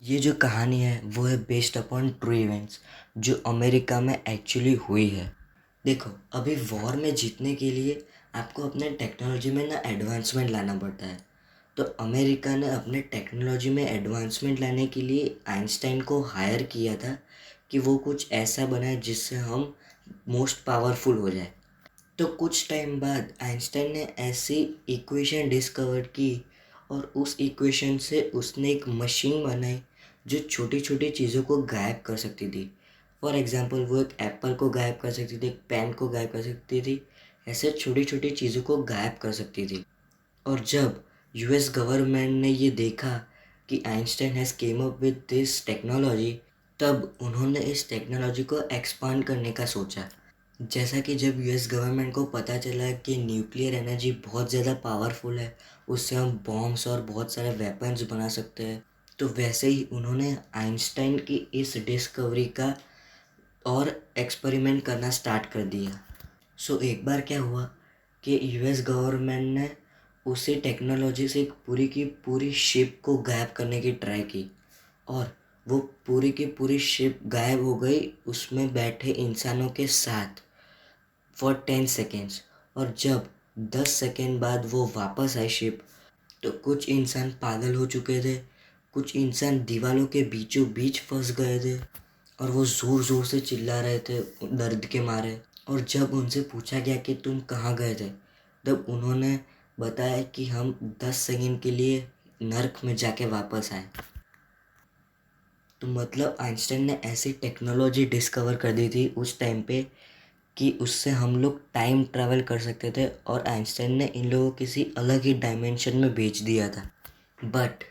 ये जो कहानी है वो है बेस्ड अपॉन ट्रू इवेंट्स जो अमेरिका में एक्चुअली हुई है। देखो, अभी वॉर में जीतने के लिए आपको अपने टेक्नोलॉजी में ना एडवांसमेंट लाना पड़ता है। तो अमेरिका ने अपने टेक्नोलॉजी में एडवांसमेंट लाने के लिए आइंस्टाइन को हायर किया था कि वो कुछ ऐसा बनाए जिससे हम मोस्ट पावरफुल हो जाए। तो कुछ टाइम बाद आइंस्टाइन ने ऐसी इक्वेशन डिस्कवर की और उस इक्वेशन से उसने एक मशीन बनाई जो छोटी छोटी चीज़ों को गायब कर सकती थी। फॉर एग्ज़ाम्पल वो एक एप्पल को गायब कर सकती थी, एक पेन को गायब कर सकती थी, ऐसे छोटी छोटी चीज़ों को गायब कर सकती थी। और जब यूएस गवर्नमेंट ने ये देखा कि Einstein has came up with this technology, तब उन्होंने इस टेक्नोलॉजी को एक्सपांड करने का सोचा। जैसा कि जब यूएस गवर्नमेंट को पता चला कि न्यूक्लियर एनर्जी बहुत ज़्यादा पावरफुल है, उससे हम बॉम्ब्स और बहुत सारे वेपन्स बना सकते हैं, तो वैसे ही उन्होंने आइंस्टाइन की इस डिस्कवरी का और एक्सपेरिमेंट करना स्टार्ट कर दिया। सो एक बार क्या हुआ कि यूएस गवर्नमेंट ने उसी टेक्नोलॉजी से एक पूरी की पूरी शिप को गायब करने की ट्राई की और वो पूरी की पूरी शिप गायब हो गई उसमें बैठे इंसानों के साथ फॉर 10 सेकेंड्स। और जब 10 सेकेंड बाद वो वापस आए शिप, तो कुछ इंसान पागल हो चुके थे, कुछ इंसान दीवारों के बीचों बीच फंस गए थे और वो ज़ोर ज़ोर से चिल्ला रहे थे दर्द के मारे। और जब उनसे पूछा गया कि तुम कहाँ गए थे, तब उन्होंने बताया कि हम 10 सेकेंड के लिए नर्क में जाके वापस आए। तो मतलब आइंस्टाइन ने ऐसी टेक्नोलॉजी डिस्कवर कर दी थी उस टाइम पे कि उससे हम लोग टाइम ट्रैवल कर सकते थे और आइंस्टाइन ने इन लोगों को किसी अलग ही डायमेंशन में भेज दिया था। बट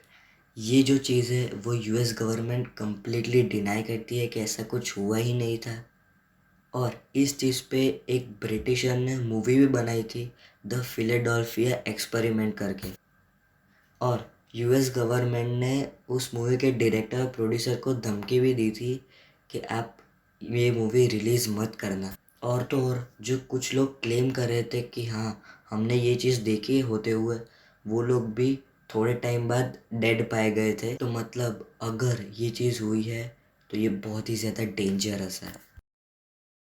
ये जो चीज़ है वो यूएस गवर्नमेंट कम्प्लीटली डिनाई करती है कि ऐसा कुछ हुआ ही नहीं था। और इस चीज़ पे एक ब्रिटिशर ने मूवी भी बनाई थी, द फिलाडेल्फिया एक्सपेरिमेंट करके। और यूएस गवर्नमेंट ने उस मूवी के डायरेक्टर और प्रोड्यूसर को धमकी भी दी थी कि आप ये मूवी रिलीज़ मत करना। और तो और जो कुछ लोग क्लेम कर रहे थे कि हाँ हमने ये चीज़ देखी है होते हुए, वो लोग भी थोड़े टाइम बाद डेड पाए गए थे। तो मतलब अगर ये चीज़ हुई है तो ये बहुत ही ज़्यादा डेंजरस है।